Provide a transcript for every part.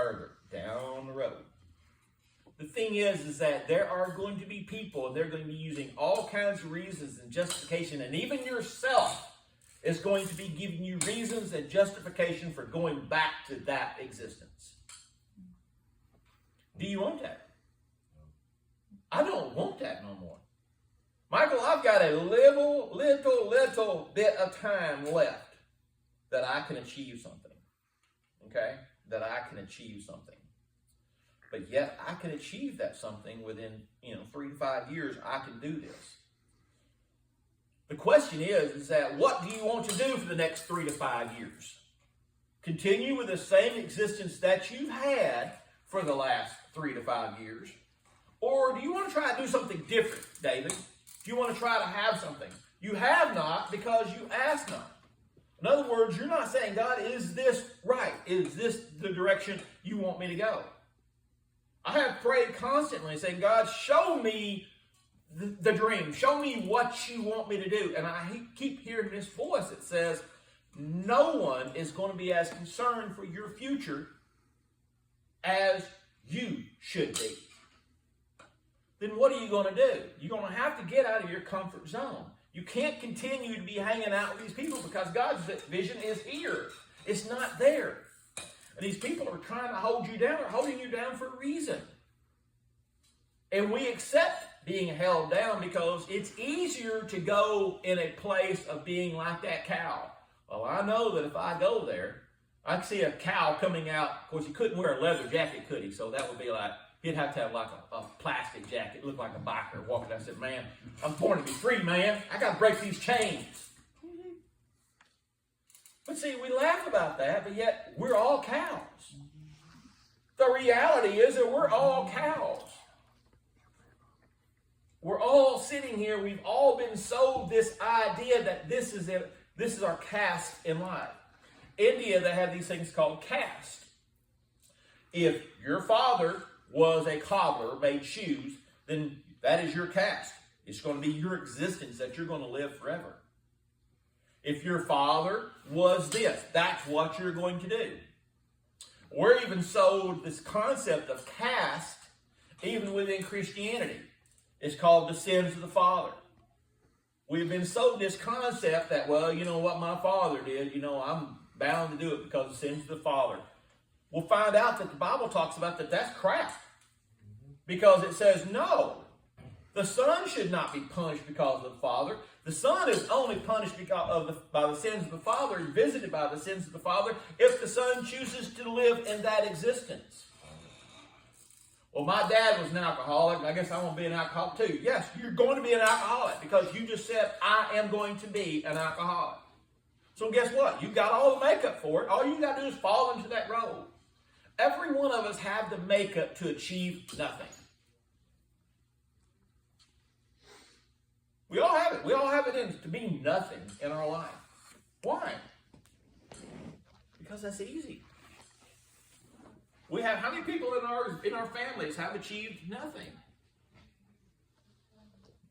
further down the road. The thing is that there are going to be people, and they're going to be using all kinds of reasons and justification, and even yourself is going to be giving you reasons and justification for going back to that existence. Do you want that? I don't want that no more. Michael, I've got a little bit of time left that I can achieve something. Okay? That I can achieve something. But yet I can achieve that something within, 3 to 5 years. I can do this. The question is that what do you want to do for the next 3 to 5 years? Continue with the same existence that you've had for the last 3 to 5 years? Or do you want to try to do something different, David? Do you want to try to have something? You have not because you ask not. In other words, you're not saying, God, is this right? Is this the direction you want me to go? I have prayed constantly saying, God, show me the dream. Show me what you want me to do. And I keep hearing this voice that says, no one is going to be as concerned for your future as you should be. Then what are you going to do? You're going to have to get out of your comfort zone. You can't continue to be hanging out with these people because God's vision is here. It's not there. And these people are trying to hold you down. They're holding you down for a reason. And we accept being held down because it's easier to go in a place of being like that cow. Well, I know that if I go there, I can see a cow coming out. Of course, he couldn't wear a leather jacket, could he? So that would be like, he'd have to have like a plastic jacket, look like a biker walking. I said, man, I'm born to be free, man. I got to break these chains. But see, we laugh about that, but yet we're all cows. The reality is that we're all cows. We're all sitting here. We've all been sold this idea that this is our caste in life. India, they have these things called caste. If your father was a cobbler, made shoes, then that is your caste. It's going to be your existence that you're going to live forever. If your father was this, that's what you're going to do. We're even sold this concept of caste even within Christianity. It's called the sins of the father. We've been sold this concept that, well, you know what my father did, I'm bound to do it because of the sins of the father. We'll find out that the Bible talks about that's crap. Because it says, no, the son should not be punished because of the father. The son is only punished by the sins of the father and visited by the sins of the father if the son chooses to live in that existence. Well, my dad was an alcoholic, and I guess I want to be an alcoholic too. Yes, you're going to be an alcoholic because you just said, I am going to be an alcoholic. So guess what? You've got all the makeup for it. All you got to do is fall into that role. Every one of us have the makeup to achieve nothing. We all have it. We all have it in to be nothing in our life. Why? Because that's easy. We have how many people in our families have achieved nothing?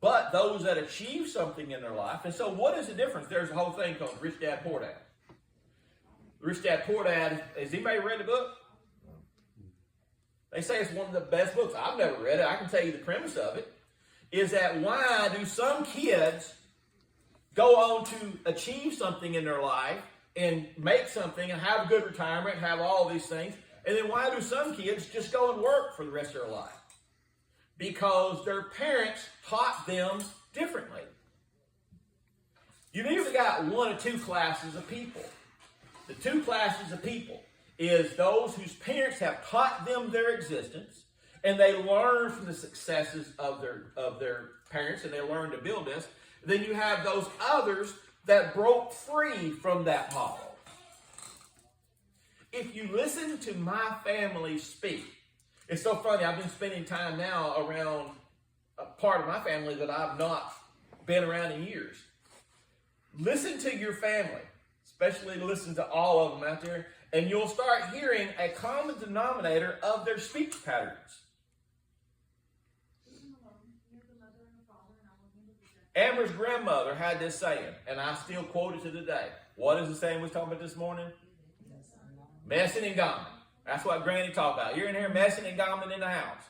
But those that achieve something in their life. And so what is the difference? There's a whole thing called Rich Dad, Poor Dad. Rich Dad, Poor Dad. Has anybody read the book? They say it's one of the best books. I've never read it. I can tell you the premise of it. Is that why do some kids go on to achieve something in their life and make something and have a good retirement and have all these things, and then why do some kids just go and work for the rest of their life? Because their parents taught them differently. You've either got one or two classes of people. The two classes of people is those whose parents have taught them their existence, and they learn from the successes of their parents, and they learn to build this. Then you have those others that broke free from that model. If you listen to my family speak, it's so funny. I've been spending time now around a part of my family that I've not been around in years. Listen to your family, especially listen to all of them out there, and you'll start hearing a common denominator of their speech patterns. Amber's grandmother had this saying, and I still quote it to the day. What is the saying we were talking about this morning? Messing and gone. That's what Granny talked about. You're in here messing and gomming in the house.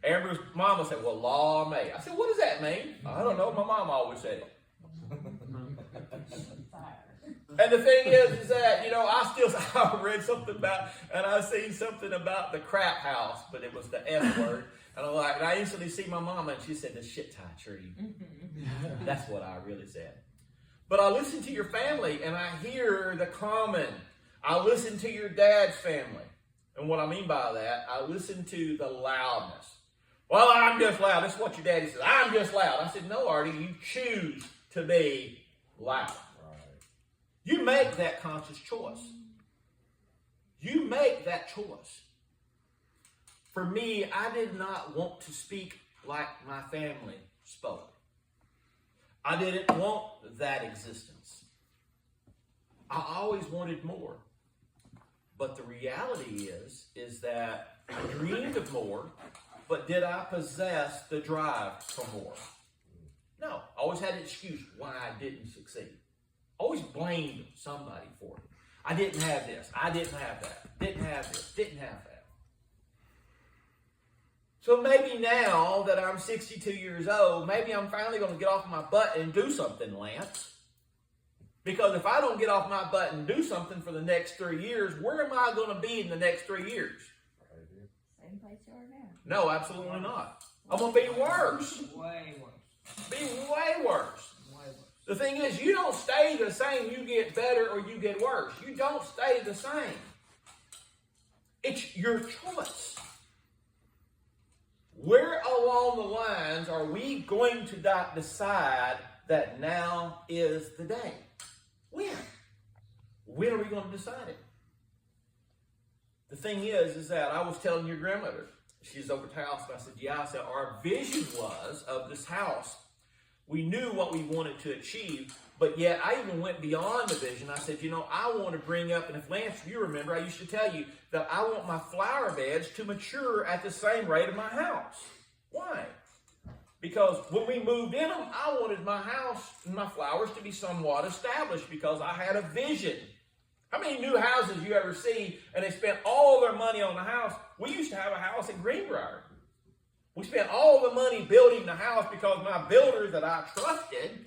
Amber's mama said, well, law may. I said, what does that mean? I don't know. My mom always said it. And the thing is that, I read something about, and I seen something about the crap house, but it was the F word. And I instantly see my mama, and she said, the shit tie tree. That's what I really said. But I listen to your family, and I hear the common. I listen to your dad's family. And what I mean by that, I listen to the loudness. Well, I'm just loud. That's what your daddy says. I'm just loud. I said, no, Artie, you choose to be loud. You make that conscious choice. You make that choice. For me, I did not want to speak like my family spoke. I didn't want that existence. I always wanted more. But the reality is that I dreamed of more, but did I possess the drive for more? No. I always had an excuse why I didn't succeed. Always blamed somebody for it. I didn't have this. I didn't have that. Didn't have this. Didn't have that. So maybe now that I'm 62 years old, maybe I'm finally going to get off my butt and do something, Lance. Because if I don't get off my butt and do something for the next 3 years, where am I going to be in the next 3 years? Same place you are now. No, absolutely not. I'm going to be worse. Way worse. Be way worse. The thing is, you don't stay the same. You get better or you get worse. You don't stay the same. It's your choice. Where along the lines are we going to decide that now is the day? When? When are we going to decide it? The thing is that I was telling your grandmother, she's over at the house, and I said, yeah, I said, our vision was of this house. We knew what we wanted to achieve, but yet I even went beyond the vision. I said, I want to bring up, and if Lance, you remember, I used to tell you that I want my flower beds to mature at the same rate of my house. Why? Because when we moved in them, I wanted my house and my flowers to be somewhat established because I had a vision. How many new houses you ever see and they spent all their money on the house? We used to have a house in Greenbrier. We spent all the money building the house because my builders that I trusted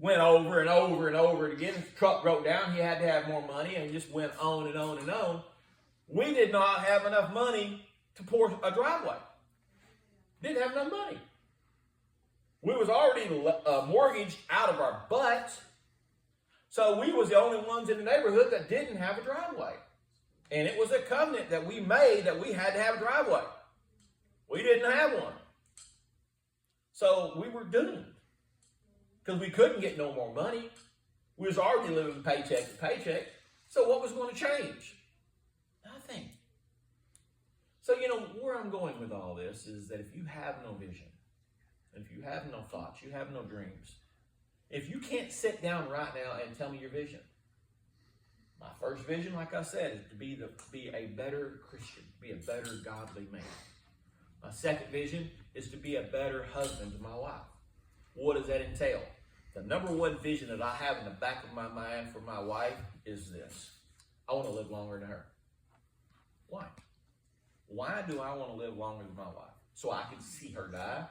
went over and over and over again. If the truck broke down, he had to have more money, and just went on and on and on. We did not have enough money to pour a driveway. Didn't have enough money. We was already mortgaged out of our butts, so we was the only ones in the neighborhood that didn't have a driveway. And it was a covenant that we made that we had to have a driveway. We didn't have one. So we were doomed. Because we couldn't get no more money. We was already living paycheck to paycheck. So what was going to change? Nothing. So, where I'm going with all this is that if you have no vision, if you have no thoughts, you have no dreams, if you can't sit down right now and tell me your vision. My first vision, like I said, is to be a better Christian, be a better godly man. My second vision is to be a better husband to my wife. What does that entail? The number one vision that I have in the back of my mind for my wife is this. I want to live longer than her. Why? Why do I want to live longer than my wife? So I can see her die?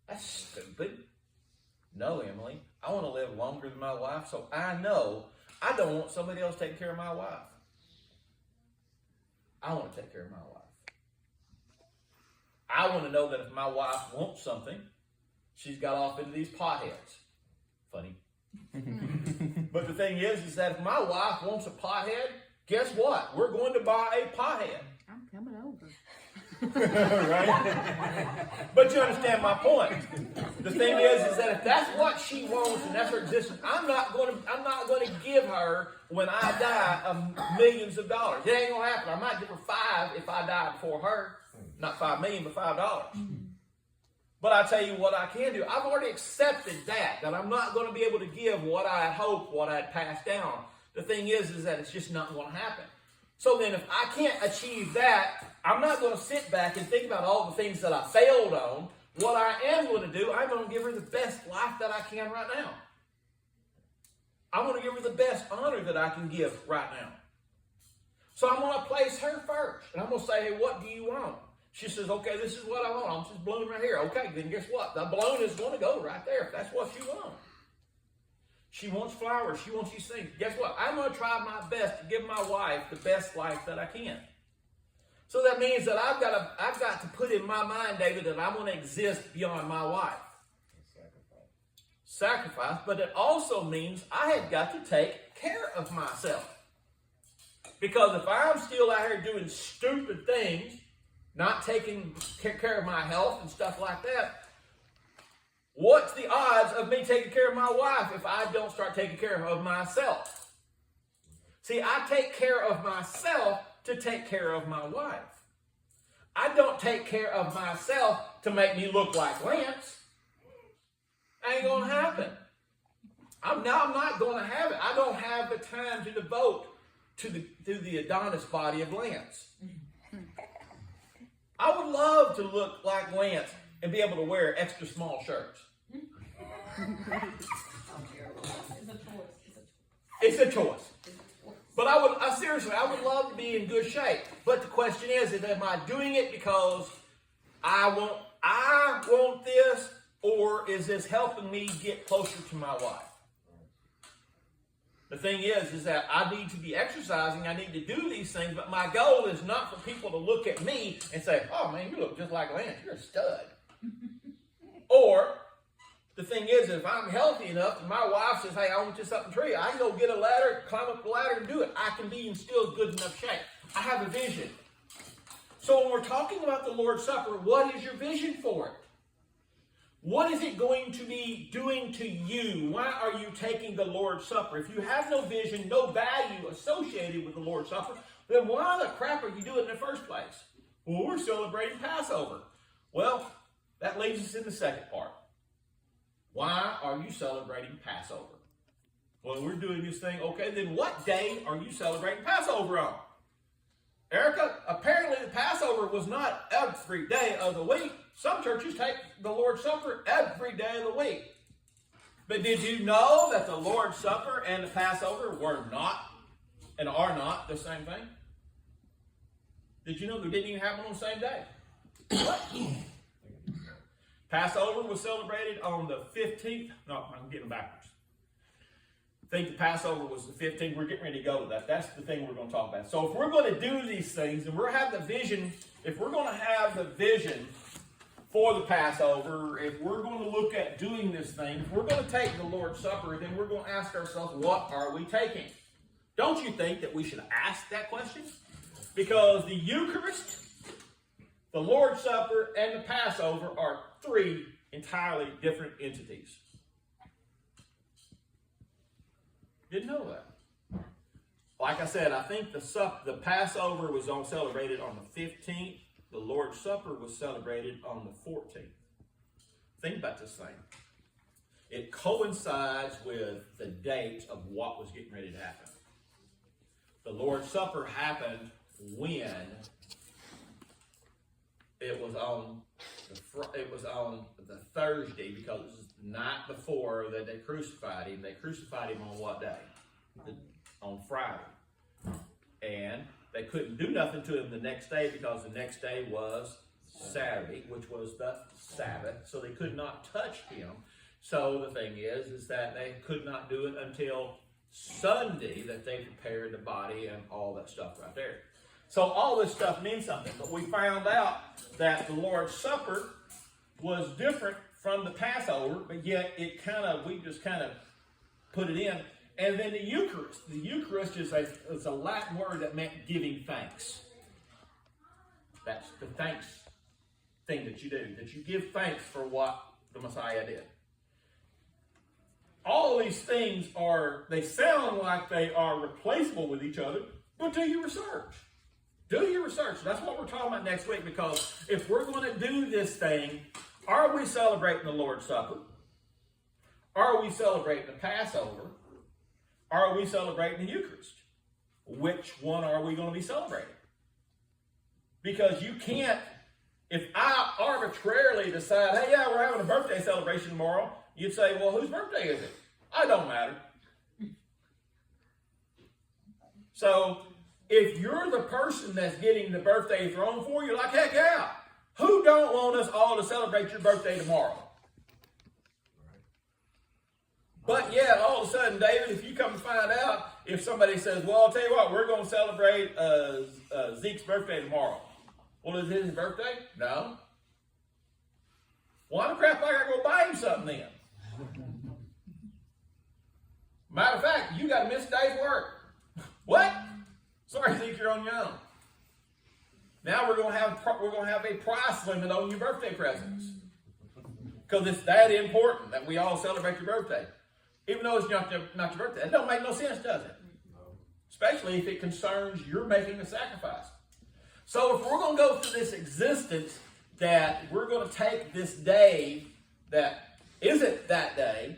That's stupid. No, Emily. I want to live longer than my wife so I know I don't want somebody else taking care of my wife. I want to take care of my wife. I want to know that if my wife wants something, she's got off into these potheads. Funny. But the thing is that if my wife wants a pothead, guess what? We're going to buy a pothead. I'm coming over. Right? But you understand my point. The thing is that if that's what she wants and that's her existence, I'm not going to give her when I die millions of dollars. It ain't gonna happen. I might give her $5 if I die before her. Not $5 million, but $5. But I tell you what I can do. I've already accepted that I'm not going to be able to give what I had hoped, what I had passed down. The thing is that it's just not going to happen. So then if I can't achieve that, I'm not going to sit back and think about all the things that I failed on. What I am going to do, I'm going to give her the best life that I can right now. I'm going to give her the best honor that I can give right now. So I'm going to place her first. And I'm going to say, hey, what do you want? She says, okay, this is what I want. I'm just balloon right here. Okay, then guess what? The balloon is going to go right there if that's what you want. She wants flowers. She wants these things. Guess what? I'm going to try my best to give my wife the best life that I can. So that means that I've got to put in my mind, David, that I'm going to exist beyond my wife. Sacrifice. But it also means I have got to take care of myself. Because if I'm still out here doing stupid things, not taking care of my health and stuff like that, what's the odds of me taking care of my wife if I don't start taking care of myself? See, I take care of myself to take care of my wife. I don't take care of myself to make me look like Lance. Ain't going to happen. I'm not going to have it. I don't have the time to devote to the Adonis body of Lance. I would love to look like Lance and be able to wear extra small shirts. It's a choice. But I would love to be in good shape. But the question is am I doing it because I want this, or is this helping me get closer to my wife? The thing is that I need to be exercising. I need to do these things, but my goal is not for people to look at me and say, oh man, you look just like Lance. You're a stud. Or the thing is, if I'm healthy enough and my wife says, hey, I want this up the tree, I can go get a ladder, climb up the ladder and do it. I can be in still good enough shape. I have a vision. So when we're talking about the Lord's Supper, what is your vision for it? What is it going to be doing to you? Why are you taking the Lord's Supper? If you have no vision, no value associated with the Lord's Supper, then why the crap are you doing it in the first place? Well, we're celebrating Passover. Well, that leads us in the second part. Why are you celebrating Passover? Well, we're doing this thing. Okay, then what day are you celebrating Passover on? Erica, apparently the Passover was not every day of the week. Some churches take the Lord's Supper every day of the week. But did you know that the Lord's Supper and the Passover were not and are not the same thing? Did you know they didn't even happen on the same day? What? Passover was celebrated on the 15th. No, I'm getting backwards. I think the Passover was the 15th. We're getting ready to go to that. That's the thing we're going to talk about. So if we're going to do these things and we're have the vision, if we're going to have the vision for the Passover, if we're going to look at doing this thing, if we're going to take the Lord's Supper, then we're going to ask ourselves, what are we taking? Don't you think that we should ask that question? Because the Eucharist, the Lord's Supper, and the Passover are three entirely different entities. Didn't know that. Like I said, I think the Passover was celebrated on the 15th. The Lord's Supper was celebrated on the 14th. Think about this thing. It coincides with the date of what was getting ready to happen. The Lord's Supper happened when it was on the Thursday, because it was the night before that they crucified him. They crucified him on what day? On Friday. And they couldn't do nothing to him the next day because the next day was Saturday, which was the Sabbath. So they could not touch him. So the thing is that they could not do it until Sunday, that they prepared the body and all that stuff right there. So all this stuff means something. But we found out that the Lord's Supper was different from the Passover, but yet we just kind of put it in. And then the Eucharist. The Eucharist is a Latin word that meant giving thanks. That's the thanks thing that you do. That you give thanks for what the Messiah did. All of these things they sound like they are replaceable with each other, but do your research. Do your research. That's what we're talking about next week, because if we're going to do this thing, are we celebrating the Lord's Supper? Are we celebrating the Passover? Are we celebrating the Eucharist? Which one are we going to be celebrating? Because you can't, if I arbitrarily decide, hey, yeah, we're having a birthday celebration tomorrow, you'd say, well, whose birthday is it? It don't matter. So if you're the person that's getting the birthday thrown for you, like heck yeah. Who don't want us all to celebrate your birthday tomorrow? But yet, all of a sudden, David, if you come to find out, if somebody says, well, I'll tell you what, we're going to celebrate Zeke's birthday tomorrow. Well, is it his birthday? No. Why the crap I got to go buy him something then? Matter of fact, you got to miss a day's work. What? Sorry, Zeke, you're on your own. Now we're going to have a price limit on your birthday presents, because it's that important that we all celebrate your birthday, even though it's not your birthday. It don't make no sense, does it? Especially if it concerns you're making a sacrifice. So if we're going to go through this existence, that we're going to take this day that isn't that day